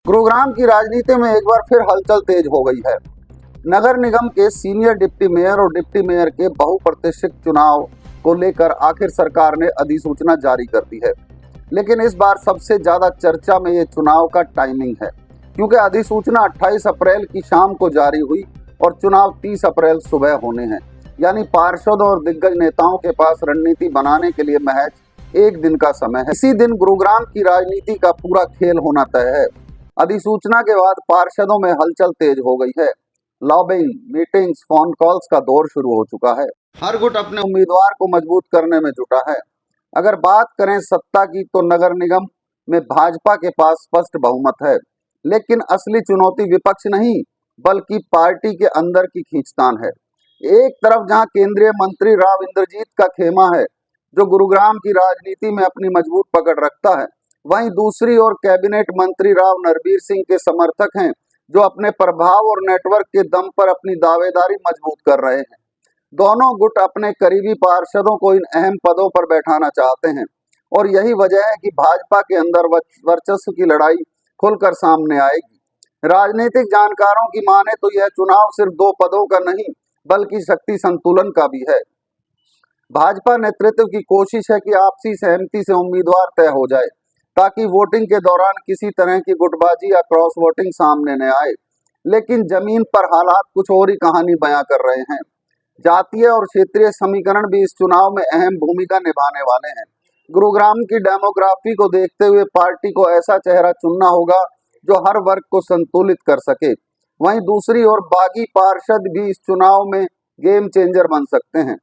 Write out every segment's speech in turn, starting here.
गुरुग्राम की राजनीति में एक बार फिर हलचल तेज हो गई है। नगर निगम के सीनियर डिप्टी मेयर और डिप्टी मेयर के बहुप्रतीक्षित चुनाव को लेकर आखिर सरकार ने अधिसूचना जारी कर दी है। लेकिन इस बार सबसे ज्यादा चर्चा में ये चुनाव का टाइमिंग है, क्योंकि अधिसूचना 28 अप्रैल की शाम को जारी हुई और चुनाव 30 अप्रैल सुबह होने हैं। यानी पार्षदों और दिग्गज नेताओं के पास रणनीति बनाने के लिए महज एक दिन का समय है। इसी दिन गुरुग्राम की राजनीति का पूरा खेल होना तय है। अधिसूचना के बाद पार्षदों में हलचल तेज हो गई है। लॉबिंग, मीटिंग्स, फोन कॉल्स का दौर शुरू हो चुका है। हर गुट अपने उम्मीदवार को मजबूत करने में जुटा है। अगर बात करें सत्ता की, तो नगर निगम में भाजपा के पास स्पष्ट बहुमत है, लेकिन असली चुनौती विपक्ष नहीं बल्कि पार्टी के अंदर की खींचतान है। एक तरफ जहां केंद्रीय मंत्री राव इंद्रजीत का खेमा है, जो गुरुग्राम की राजनीति में अपनी मजबूत पकड़ रखता है, वहीं दूसरी ओर कैबिनेट मंत्री राव नरबीर सिंह के समर्थक हैं, जो अपने प्रभाव और नेटवर्क के दम पर अपनी दावेदारी मजबूत कर रहे हैं। दोनों गुट अपने करीबी पार्षदों को इन अहम पदों पर बैठाना चाहते हैं और यही वजह है कि भाजपा के अंदर वर्चस्व की लड़ाई खुलकर सामने आएगी। राजनीतिक जानकारों की माने तो यह चुनाव सिर्फ दो पदों का नहीं बल्कि शक्ति संतुलन का भी है। भाजपा नेतृत्व की कोशिश है कि आपसी सहमति से उम्मीदवार तय हो जाए, ताकि वोटिंग के दौरान किसी तरह की गुटबाजी या क्रॉस वोटिंग सामने न आए। लेकिन जमीन पर हालात कुछ और ही कहानी बयां कर रहे हैं। जातीय और क्षेत्रीय समीकरण भी इस चुनाव में अहम भूमिका निभाने वाले हैं। गुरुग्राम की डेमोग्राफी को देखते हुए पार्टी को ऐसा चेहरा चुनना होगा जो हर वर्ग को संतुलित कर सके। वहीं दूसरी ओर बागी पार्षद भी इस चुनाव में गेम चेंजर बन सकते हैं।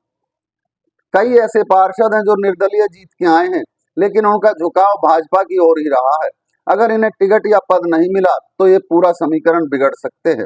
कई ऐसे पार्षद हैं जो निर्दलीय जीत के आए हैं, लेकिन उनका झुकाव भाजपा की ओर ही रहा है। अगर इन्हें टिकट या पद नहीं मिला तो ये पूरा समीकरण बिगड़ सकते हैं।